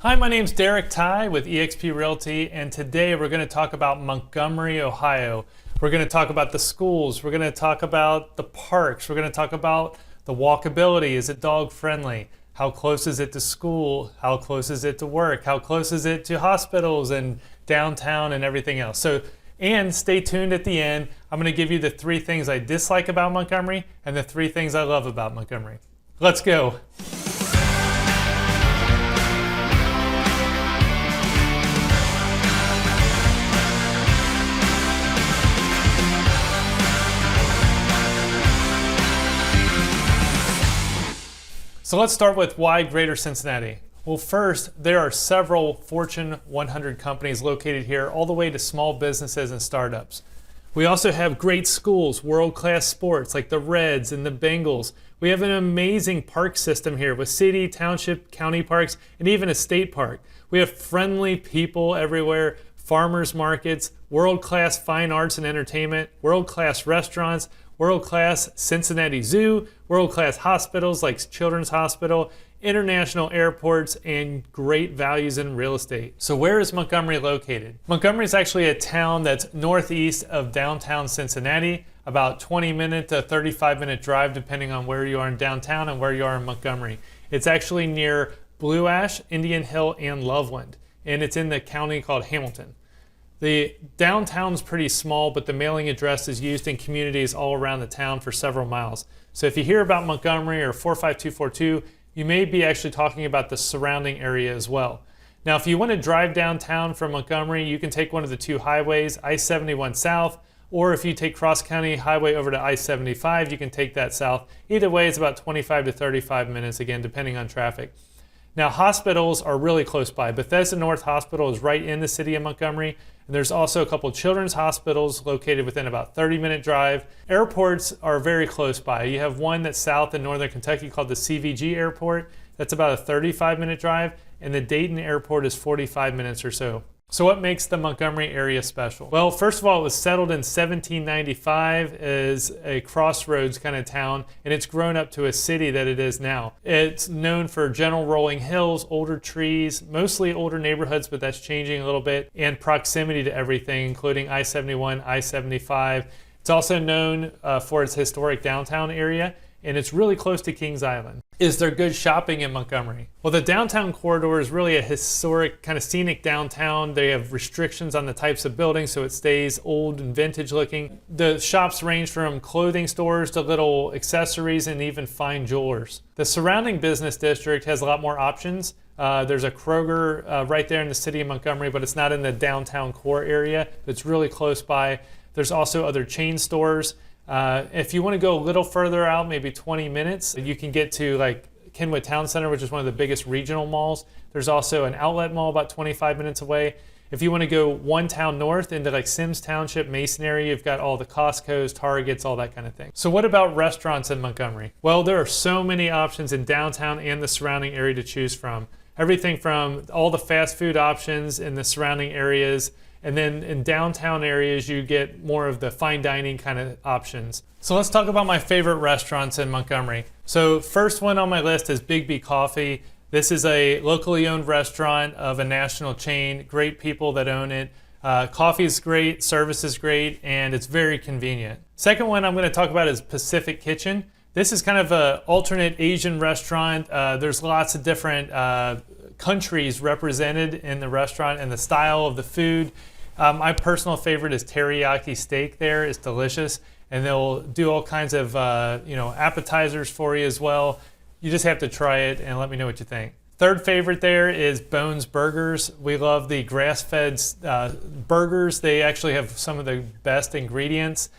Hi, my name's Derek Ty with eXp Realty, and today we're going to talk about Montgomery, Ohio. We're going to talk about the schools, we're going to talk about the parks, we're going to talk about the walkability. Is it dog friendly? How close is it to school? How close is it to work? How close is it to hospitals and downtown and everything else? And stay tuned at the end. I'm going to give you the 3 things I dislike about Montgomery and the 3 things I love about Montgomery. Let's go. So let's start with why Greater Cincinnati. Well, first, there are several Fortune 100 companies located here, all the way to small businesses and startups. We also have great schools, world-class sports like the Reds and the Bengals. We have an amazing park system here with city, township, county parks, and even a state park. We have friendly people everywhere, farmers markets, world-class fine arts and entertainment, world-class restaurants, world-class Cincinnati Zoo, world-class hospitals like Children's Hospital, international airports, and great values in real estate. So where is Montgomery located? Montgomery is actually a town that's northeast of downtown Cincinnati, about 20-minute to 35-minute drive depending on where you are in downtown and where you are in Montgomery. It's actually near Blue Ash, Indian Hill, and Loveland, and it's in the county called Hamilton. The downtown's pretty small, but the mailing address is used in communities all around the town for several miles. So if you hear about Montgomery or 45242, you may be actually talking about the surrounding area as well. Now, if you want to drive downtown from Montgomery, you can take one of the 2 highways, I-71 south, or if you take cross-county highway over to I-75, you can take that south. Either way, it's about 25 to 35 minutes, again, depending on traffic. Now, hospitals are really close by. Bethesda North Hospital is right in the city of Montgomery, and there's also a couple children's hospitals located within about 30-minute drive. Airports are very close by. You have one that's south in northern Kentucky called the CVG Airport. That's about a 35-minute drive, and the Dayton Airport is 45 minutes or so. So what makes the Montgomery area special? Well, first of all, it was settled in 1795 as a crossroads kind of town, and it's grown up to a city that it is now. It's known for gentle rolling hills, older trees, mostly older neighborhoods, but that's changing a little bit, and proximity to everything, including I-71, I-75. It's also known for its historic downtown area, and it's really close to Kings Island. Is there good shopping in Montgomery? Well, the downtown corridor is really a historic, kind of scenic downtown. They have restrictions on the types of buildings, so it stays old and vintage looking. The shops range from clothing stores to little accessories and even fine jewelers. The surrounding business district has a lot more options. There's a Kroger right there in the city of Montgomery, but it's not in the downtown core area. It's really close by. There's also other chain stores. If you want to go a little further out, maybe 20 minutes, you can get to like Kenwood Town Center, which is one of the biggest regional malls. There's also an outlet mall about 25 minutes away. If you want to go one town north into like Sims Township, Mason area, you've got all the Costco's, Targets, all that kind of thing. So what about restaurants in Montgomery? Well, there are so many options in downtown and the surrounding area to choose from. Everything from all the fast food options in the surrounding areas, and then in downtown areas, you get more of the fine dining kind of options. So let's talk about my favorite restaurants in Montgomery. So first one on my list is Big B Coffee. This is a locally owned restaurant of a national chain, great people that own it. Coffee is great, service is great, and it's very convenient. Second one I'm gonna talk about is Pacific Kitchen. This is kind of an alternate Asian restaurant. There's lots of different countries represented in the restaurant and the style of the food. My personal favorite is teriyaki steak there. It's delicious, and they'll do all kinds of appetizers for you as well. You just have to try it and let me know what you think. Third favorite there is Bones Burgers. We love the grass-fed burgers. They actually have some of the best ingredients.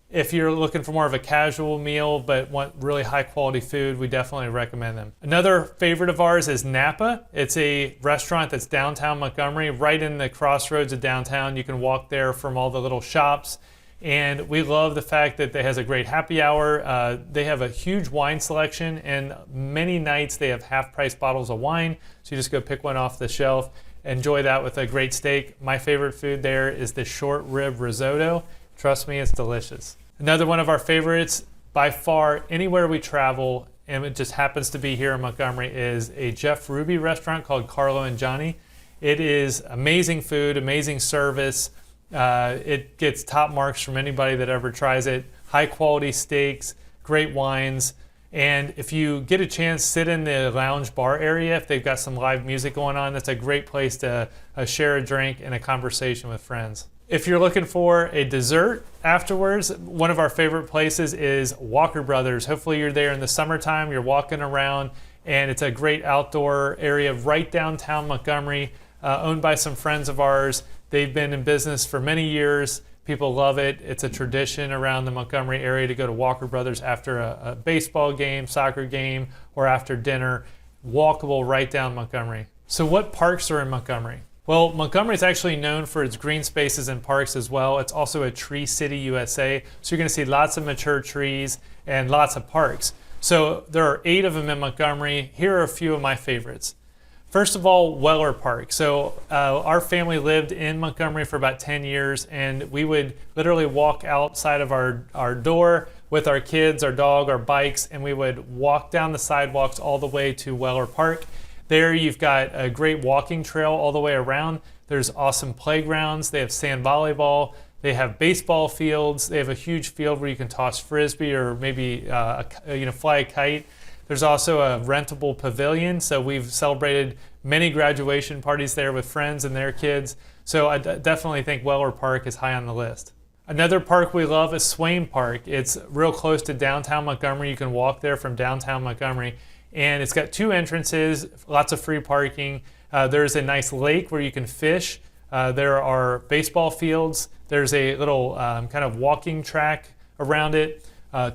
If you're looking for more of a casual meal but want really high quality food, we definitely recommend them. Another favorite of ours is Napa. It's a restaurant that's downtown Montgomery, right in the crossroads of downtown. You can walk there from all the little shops. And we love the fact that it has a great happy hour. They have a huge wine selection, and many nights they have half-price bottles of wine. So you just go pick one off the shelf, enjoy that with a great steak. My favorite food there is the short rib risotto. Trust me, it's delicious. Another one of our favorites, by far, anywhere we travel, and it just happens to be here in Montgomery, is a Jeff Ruby restaurant called Carlo and Johnny. It is amazing food, amazing service. It gets top marks from anybody that ever tries it. High quality steaks, great wines. And if you get a chance, sit in the lounge bar area. If they've got some live music going on, that's a great place to share a drink and a conversation with friends. If you're looking for a dessert afterwards, one of our favorite places is Walker Brothers. Hopefully you're there in the summertime, you're walking around, and it's a great outdoor area right downtown Montgomery, owned by some friends of ours. They've been in business for many years. People love it. It's a tradition around the Montgomery area to go to Walker Brothers after a baseball game, soccer game, or after dinner. Walkable right down Montgomery. So what parks are in Montgomery? Well, Montgomery is actually known for its green spaces and parks as well. It's also a tree city, USA. So you're going to see lots of mature trees and lots of parks. So there are 8 of them in Montgomery. Here are a few of my favorites. First of all, Weller Park. So our family lived in Montgomery for about 10 years, and we would literally walk outside of our door with our kids, our dog, our bikes, and we would walk down the sidewalks all the way to Weller Park. There you've got a great walking trail all the way around. There's awesome playgrounds. They have sand volleyball. They have baseball fields. They have a huge field where you can toss frisbee or maybe fly a kite. There's also a rentable pavilion, so we've celebrated many graduation parties there with friends and their kids. So I definitely think Weller Park is high on the list. Another park we love is Swain Park. It's real close to downtown Montgomery. You can walk there from downtown Montgomery, and it's got 2 entrances, lots of free parking. There's a nice lake where you can fish. There are baseball fields. There's a little kind of walking track around it,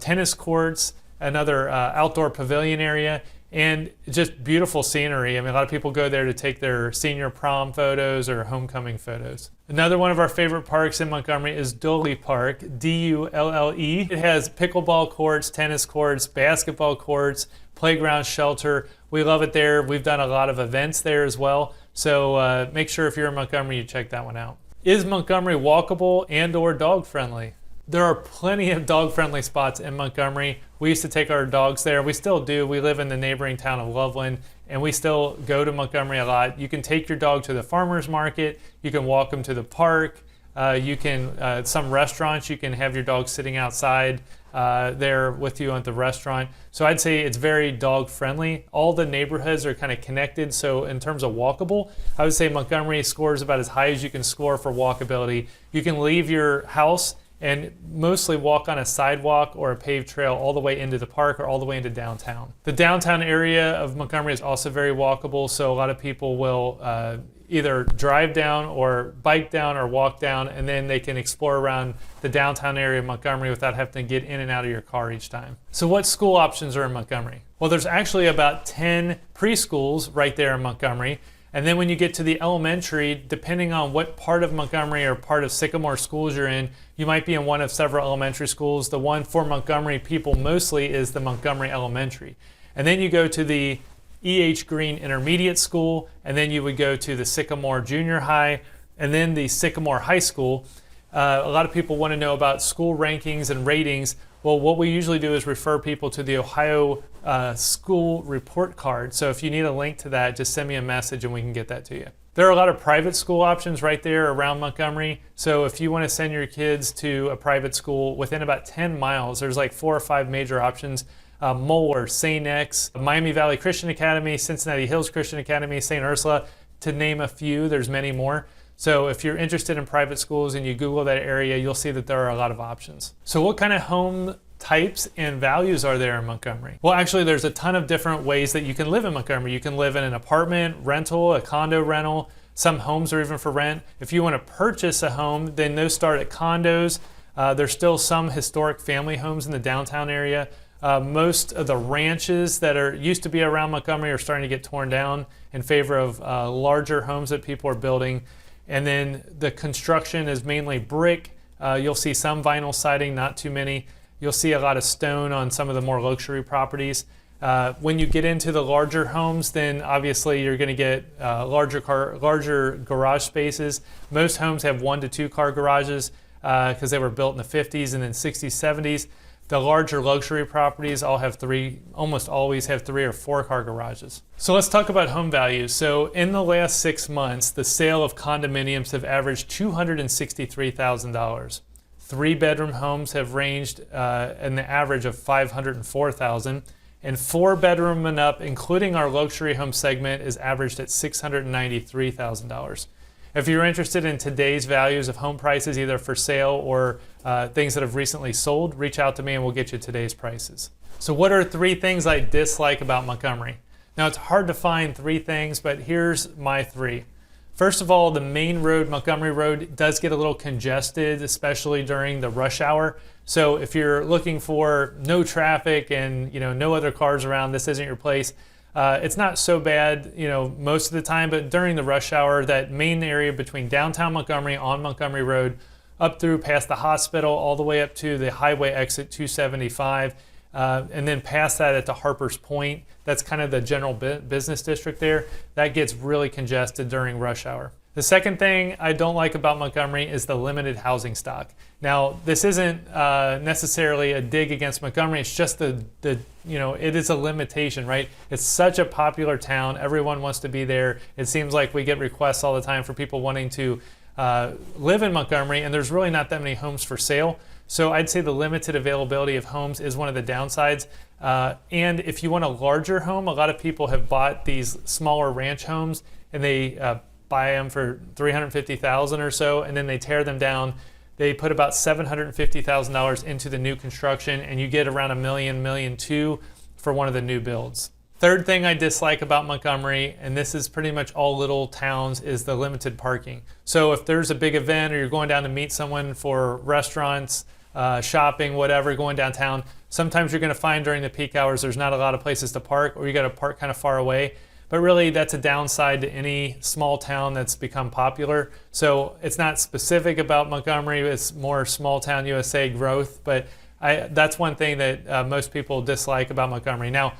tennis courts, another outdoor pavilion area, and just beautiful scenery. I mean, a lot of people go there to take their senior prom photos or homecoming photos. Another one of our favorite parks in Montgomery is Dulle Park, D-U-L-L-E. It has pickleball courts, tennis courts, basketball courts, playground, shelter. We love it there. We've done a lot of events there as well. So make sure if you're in Montgomery, you check that one out. Is Montgomery walkable and or dog friendly? There are plenty of dog-friendly spots in Montgomery. We used to take our dogs there. We still do. We live in the neighboring town of Loveland, and we still go to Montgomery a lot. You can take your dog to the farmer's market. You can walk them to the park. Some restaurants, you can have your dog sitting outside there with you at the restaurant. So I'd say it's very dog-friendly. All the neighborhoods are kind of connected. So in terms of walkable, I would say Montgomery scores about as high as you can score for walkability. You can leave your house and mostly walk on a sidewalk or a paved trail all the way into the park or all the way into downtown. The downtown area of Montgomery is also very walkable, so a lot of people will either drive down or bike down or walk down, and then they can explore around the downtown area of Montgomery without having to get in and out of your car each time. So what school options are in Montgomery? Well, there's actually about 10 preschools right there in Montgomery. And then when you get to the elementary, depending on what part of Montgomery or part of Sycamore schools you're in, you might be in one of several elementary schools. The one for Montgomery people mostly is the Montgomery Elementary. And then you go to the E.H. Green Intermediate School, and then you would go to the Sycamore Junior High, and then the Sycamore High School. A lot of people want to know about school rankings and ratings. Well, what we usually do is refer people to the Ohio school report card. So if you need a link to that, just send me a message and we can get that to you. There are a lot of private school options right there around Montgomery. So if you want to send your kids to a private school within about 10 miles, there's like 4 or 5 major options. Moeller, St. X, Miami Valley Christian Academy, Cincinnati Hills Christian Academy, St. Ursula, to name a few. There's many more. So if you're interested in private schools and you Google that area, you'll see that there are a lot of options. So what kind of home types and values are there in Montgomery? Well, actually, there's a ton of different ways that you can live in Montgomery. You can live in an apartment, rental, a condo rental. Some homes are even for rent. If you want to purchase a home, then those start at condos. There's still some historic family homes in the downtown area. Most of the ranches that used to be around Montgomery are starting to get torn down in favor of larger homes that people are building. And then the construction is mainly brick. You'll see some vinyl siding, not too many. You'll see a lot of stone on some of the more luxury properties. When you get into the larger homes, then obviously you're going to get larger garage spaces. Most homes have 1 to 2 car garages because they were built in the 50s and then 60s, 70s. The larger luxury properties almost always have 3 or 4 car garages. So let's talk about home values. So in the last 6 months, the sale of condominiums have averaged $263,000. 3-bedroom homes have ranged in the average of $504,000, and 4-bedroom and up, including our luxury home segment, is averaged at $693,000. If you're interested in today's values of home prices, either for sale or things that have recently sold, reach out to me and we'll get you today's prices. So what are 3 things I dislike about Montgomery? Now, it's hard to find 3 things, but here's my 3. First of all, the main road, Montgomery Road, does get a little congested, especially during the rush hour. So if you're looking for no traffic and no other cars around, this isn't your place. It's not so bad, most of the time, but during the rush hour, that main area between downtown Montgomery on Montgomery Road, up through past the hospital, all the way up to the highway exit 275, and then past that at the Harper's Point, that's kind of the general business district there, that gets really congested during rush hour. The second thing I don't like about Montgomery is the limited housing stock. Now, this isn't necessarily a dig against Montgomery. It's just it is a limitation, right? It's such a popular town. Everyone wants to be there. It seems like we get requests all the time for people wanting to live in Montgomery, and there's really not that many homes for sale. So I'd say the limited availability of homes is one of the downsides. And if you want a larger home, a lot of people have bought these smaller ranch homes, and they buy them for $350,000 or so, and then they tear them down. They put about $750,000 into the new construction, and you get around $1 million, $1.2 million for one of the new builds. Third thing I dislike about Montgomery, and this is pretty much all little towns, is the limited parking. So if there's a big event or you're going down to meet someone for restaurants, shopping, whatever, going downtown, sometimes you're going to find during the peak hours there's not a lot of places to park, or you got to park kind of far away. But really, that's a downside to any small town that's become popular. So it's not specific about Montgomery, it's more small town USA growth, but that's one thing that most people dislike about Montgomery. Now,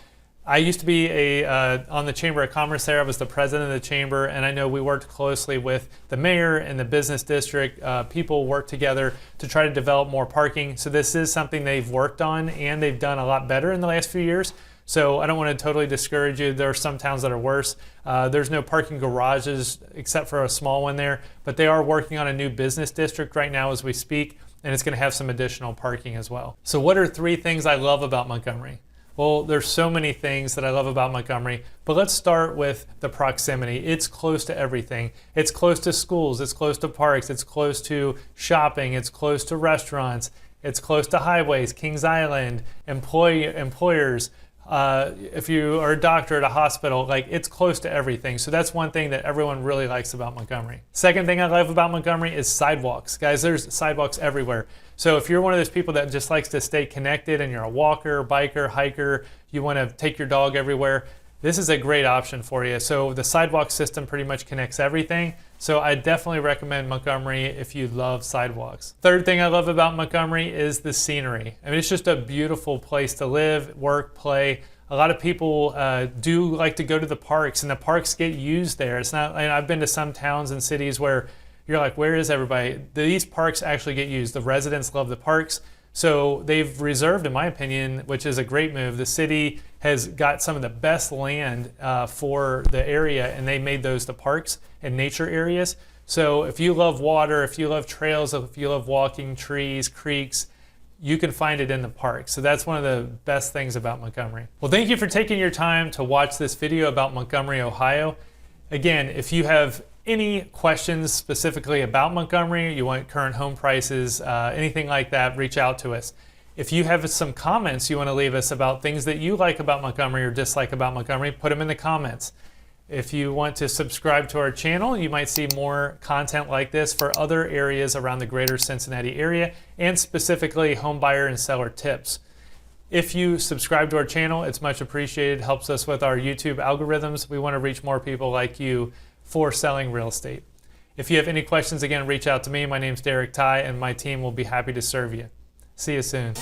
I used to be on the Chamber of Commerce there. I was the president of the chamber, and I know we worked closely with the mayor and the business district. People worked together to try to develop more parking. So this is something they've worked on, and they've done a lot better in the last few years. So I don't want to totally discourage you. There are some towns that are worse. There's no parking garages except for a small one there, but they are working on a new business district right now as we speak, and it's going to have some additional parking as well. So what are 3 things I love about Montgomery? Well, there's so many things that I love about Montgomery, but let's start with the proximity. It's close to everything. It's close to schools, it's close to parks, it's close to shopping, it's close to restaurants, it's close to highways, Kings Island, employers. If you are a doctor at a hospital, it's close to everything. So that's one thing that everyone really likes about Montgomery. Second thing I love about Montgomery is sidewalks. Guys, there's sidewalks everywhere. So if you're one of those people that just likes to stay connected and you're a walker, biker, hiker, you want to take your dog everywhere, this is a great option for you. So the sidewalk system pretty much connects everything. So I definitely recommend Montgomery if you love sidewalks. Third thing I love about Montgomery is the scenery. I mean, it's just a beautiful place to live, work, play. A lot of people do like to go to the parks, and the parks get used there. It's not, I've been to some towns and cities where you're like, where is everybody? These parks actually get used. The residents love the parks. So they've reserved, in my opinion, which is a great move. The city has got some of the best land for the area, and they made those the parks and nature areas. So if you love water, if you love trails, if you love walking, trees, creeks, you can find it in the park. So that's one of the best things about Montgomery. Well, thank you for taking your time to watch this video about Montgomery, Ohio. Again, if you have any questions specifically about Montgomery, you want current home prices, anything like that, reach out to us. If you have some comments you want to leave us about things that you like about Montgomery or dislike about Montgomery, put them in the comments. If you want to subscribe to our channel, you might see more content like this for other areas around the Greater Cincinnati area, and specifically home buyer and seller tips. If you subscribe to our channel, it's much appreciated, helps us with our YouTube algorithms. We want to reach more people like you for selling real estate. If you have any questions, again, reach out to me. My name's Derek Ty, and my team will be happy to serve you. See you soon.